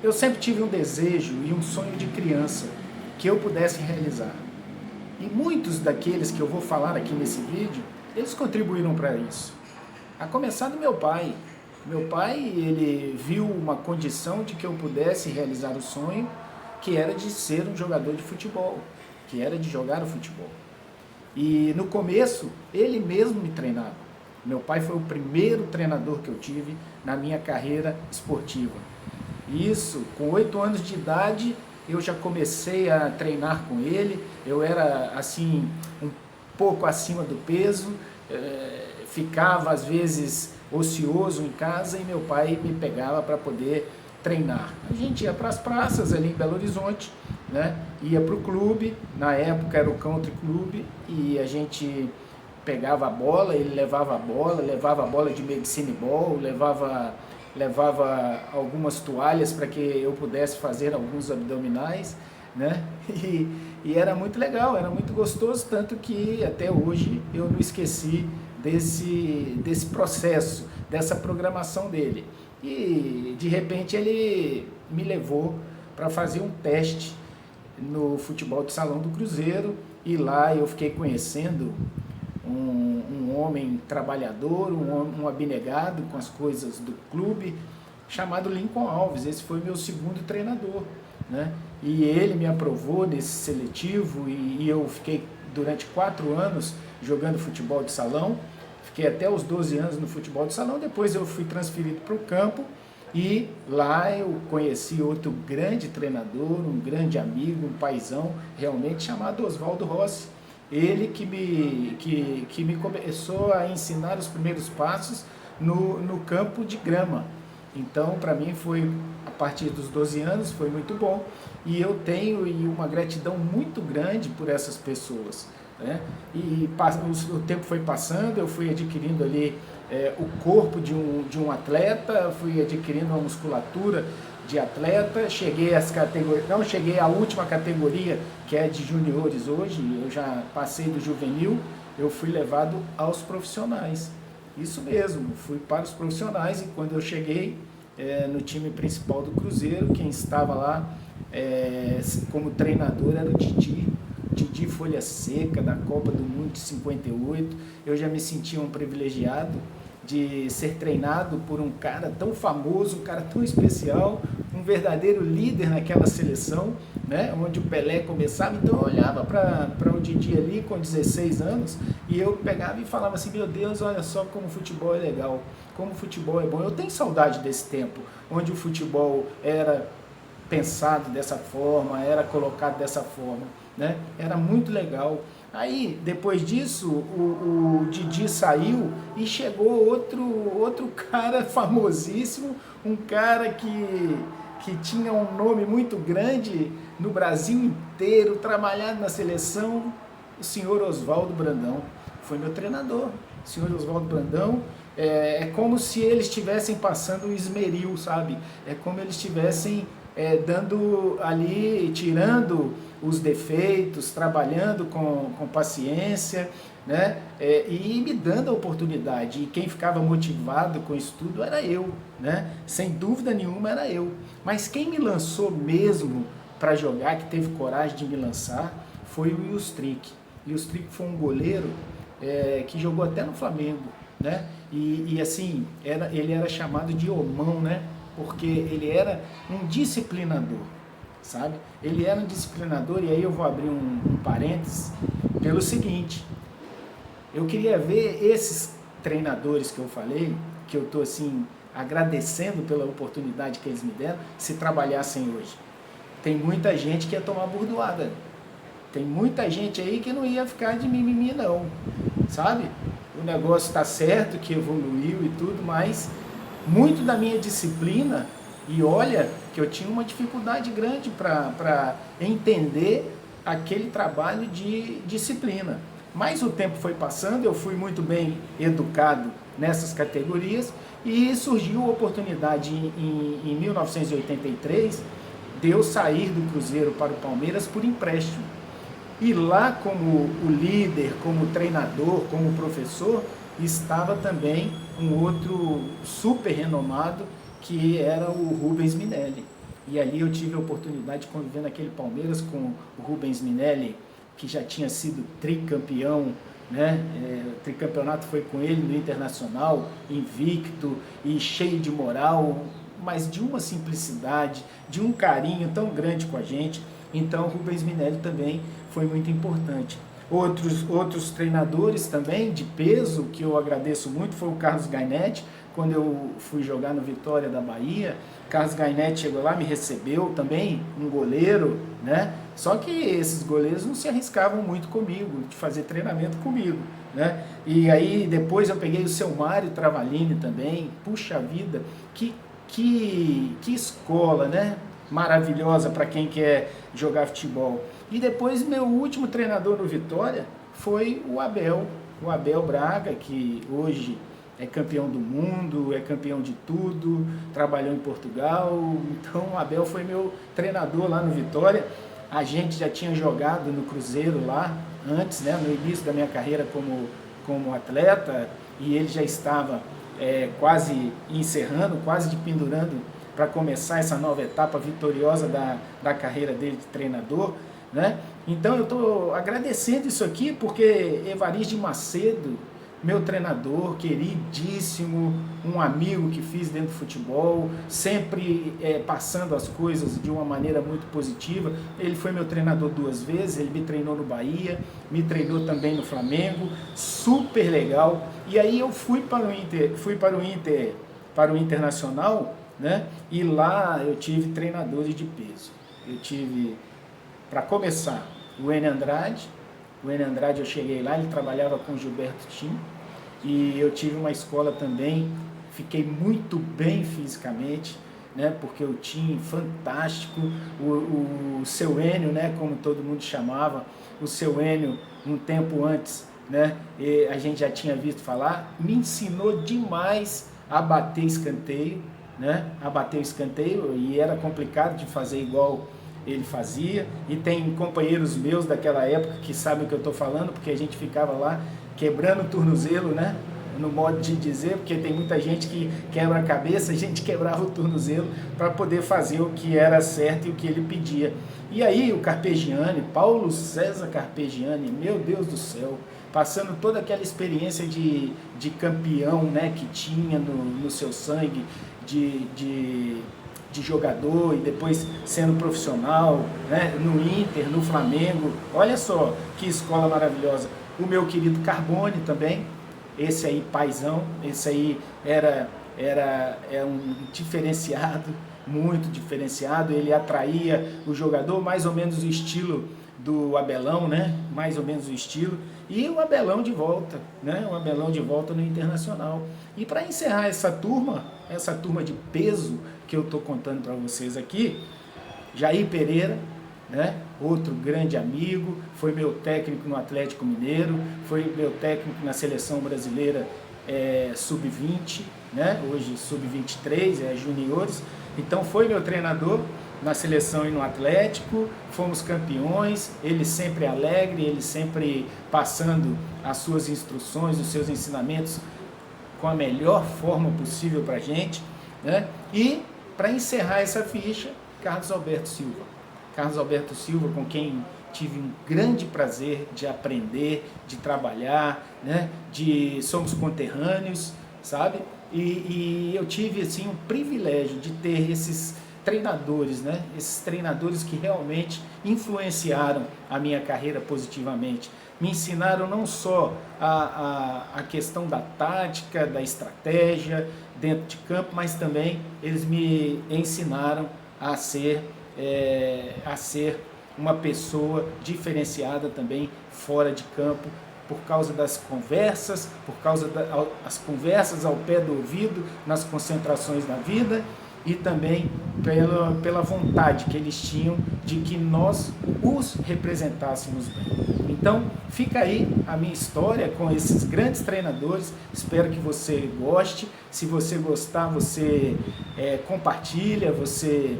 Eu sempre tive um desejo e um sonho de criança que eu pudesse realizar. E muitos daqueles que eu vou falar aqui nesse vídeo, eles contribuíram para isso. A começar do meu pai. Meu pai, ele viu uma condição de que eu pudesse realizar o sonho, que era de ser um jogador de futebol, que era de jogar o futebol. E no começo, ele mesmo me treinava. Meu pai foi o primeiro treinador que eu tive na minha carreira esportiva. Isso, com 8 anos de idade, eu já comecei a treinar com ele. Eu era, assim, um pouco acima do peso, ficava, às vezes, ocioso em casa e meu pai me pegava para poder treinar. A gente ia para as praças ali em Belo Horizonte, né? Ia para o clube, na época era o Country Club, e a gente pegava a bola, ele levava a bola de medicine ball, levava algumas toalhas para que eu pudesse fazer alguns abdominais, né? E era muito legal, era muito gostoso, tanto que até hoje eu não esqueci desse processo, dessa programação dele. E de repente ele me levou para fazer um teste no futebol de salão do Cruzeiro, e lá eu fiquei conhecendo um homem trabalhador, um abnegado com as coisas do clube, chamado Lincoln Alves. Esse foi meu segundo treinador, né? E ele me aprovou nesse seletivo, e eu fiquei durante 4 anos jogando futebol de salão. Fiquei até os 12 anos no futebol de salão. Depois eu fui transferido para o campo, e lá eu conheci outro grande treinador, um grande amigo, um paizão realmente, chamado Oswaldo Rossi. Ele que me começou a ensinar os primeiros passos no campo de grama. Então, para mim, foi a partir dos 12 anos, foi muito bom. E eu tenho uma gratidão muito grande por essas pessoas, né? E o tempo foi passando, eu fui adquirindo ali o corpo de um atleta, fui adquirindo uma musculatura de atleta, cheguei às categorias, não cheguei à última categoria, que é de juniores hoje. Eu já passei do juvenil, eu fui levado aos profissionais. Isso mesmo, fui para os profissionais, e quando eu cheguei no time principal do Cruzeiro, quem estava lá como treinador era o Didi Folha Seca, da Copa do Mundo de 58. Eu já me sentia um privilegiado de ser treinado por um cara tão famoso, um cara tão especial, um verdadeiro líder naquela seleção, né, onde o Pelé começava. Então eu olhava para o Didi ali com 16 anos, e eu pegava e falava assim: meu Deus, olha só como o futebol é legal, como o futebol é bom. Eu tenho saudade desse tempo, onde o futebol era pensado dessa forma, era colocado dessa forma, né? Era muito legal. Aí, depois disso, o Didi saiu e chegou outro cara famosíssimo, um cara que tinha um nome muito grande no Brasil inteiro, trabalhado na seleção, o senhor Oswaldo Brandão. Foi meu treinador. O senhor Oswaldo Brandão, é como se eles estivessem passando o esmeril, sabe? É como eles estivessem dando ali, tirando os defeitos, trabalhando com paciência, né? E me dando a oportunidade. E quem ficava motivado com isso tudo era eu, né? Sem dúvida nenhuma era eu. Mas quem me lançou mesmo para jogar, que teve coragem de me lançar, foi o Ilstrick. O Ilstrick foi um goleiro que jogou até no Flamengo, né? E assim, ele era chamado de homão, né? Porque ele era um disciplinador, sabe? Ele era um disciplinador. E aí eu vou abrir um parênteses pelo seguinte: eu queria ver esses treinadores que eu falei, que eu estou assim agradecendo pela oportunidade que eles me deram, se trabalhassem hoje. Tem muita gente que ia tomar burdoada, tem muita gente aí que não ia ficar de mimimi não, sabe? O negócio está certo, que evoluiu e tudo, mas muito da minha disciplina, e olha que eu tinha uma dificuldade grande para entender aquele trabalho de disciplina. Mas o tempo foi passando, eu fui muito bem educado nessas categorias, e surgiu a oportunidade em 1983 de eu sair do Cruzeiro para o Palmeiras por empréstimo. E lá, como o líder, como treinador, como professor, estava também um outro super renomado, que era o Rubens Minelli. E ali eu tive a oportunidade de conviver naquele Palmeiras com o Rubens Minelli, que já tinha sido tricampeão, né? O tricampeonato foi com ele no Internacional, invicto e cheio de moral, mas de uma simplicidade, de um carinho tão grande com a gente. Então o Rubens Minelli também foi muito importante. Outros treinadores também de peso, que eu agradeço muito, foi o Carlos Gainetti. Quando eu fui jogar no Vitória da Bahia, Carlos Gainetti chegou lá, me recebeu também, um goleiro, né? Só que esses goleiros não se arriscavam muito comigo, de fazer treinamento comigo, né? E aí depois eu peguei o seu Mário Travalini também. Puxa vida, que escola, né? Maravilhosa para quem quer jogar futebol. E depois meu último treinador no Vitória foi o Abel Braga, que hoje é campeão do mundo, é campeão de tudo, trabalhou em Portugal. Então o Abel foi meu treinador lá no Vitória. A gente já tinha jogado no Cruzeiro lá antes, né, no início da minha carreira como atleta, e ele já estava quase encerrando, quase de pendurando para começar essa nova etapa vitoriosa da carreira dele de treinador, né? Então eu estou agradecendo isso aqui porque Evariste Macedo, meu treinador queridíssimo, um amigo que fiz dentro do futebol, sempre passando as coisas de uma maneira muito positiva. Ele foi meu treinador 2 vezes, ele me treinou no Bahia, me treinou também no Flamengo, super legal. E aí eu fui para o Internacional, né? E lá eu tive treinadores de peso. Eu tive, para começar, o Enio Andrade. O Enio Andrade, eu cheguei lá, ele trabalhava com o Gilberto Tim, e eu tive uma escola também, fiquei muito bem fisicamente, né? Porque o Tim, fantástico, o seu Enio, né? Como todo mundo chamava, o seu Enio, um tempo antes, né? E a gente já tinha visto falar, me ensinou demais a bater escanteio, né? A bater o escanteio, e era complicado de fazer igual ele fazia. E tem companheiros meus daquela época que sabem o que eu estou falando, porque a gente ficava lá quebrando o tornozelo, né? No modo de dizer, porque tem muita gente que quebra a cabeça, a gente quebrava o tornozelo para poder fazer o que era certo e o que ele pedia. E aí o Carpegiani, Paulo César Carpegiani, meu Deus do céu, passando toda aquela experiência de campeão, né, que tinha no seu sangue, de jogador, e depois sendo profissional, né, no Inter, no Flamengo. Olha só que escola maravilhosa. O meu querido Carbone também, esse aí paizão, esse aí era um diferenciado, muito diferenciado. Ele atraía o jogador, mais ou menos o estilo do Abelão, né? Mais ou menos o estilo. E o Abelão de volta, né? O Abelão de volta no Internacional. E para encerrar essa turma de peso que eu estou contando para vocês aqui, Jair Pereira, né? Outro grande amigo, foi meu técnico no Atlético Mineiro, foi meu técnico na seleção brasileira sub-20, né? Hoje sub-23, juniores. Então foi meu treinador na seleção e no Atlético, fomos campeões, ele sempre alegre, ele sempre passando as suas instruções, os seus ensinamentos com a melhor forma possível para a gente, né? E para encerrar essa ficha, Carlos Alberto Silva. Carlos Alberto Silva, com quem tive um grande prazer de aprender, de trabalhar, né? Somos conterrâneos, sabe? E eu tive assim um privilégio de ter esses treinadores, né? Esses treinadores que realmente influenciaram a minha carreira positivamente. Me ensinaram não só a questão da tática, da estratégia dentro de campo, mas também eles me ensinaram a ser uma pessoa diferenciada também fora de campo, por causa das conversas, por causa das conversas ao pé do ouvido, nas concentrações da vida, e também pela vontade que eles tinham de que nós os representássemos bem. Então, fica aí a minha história com esses grandes treinadores. Espero que você goste. Se você gostar, você compartilha, você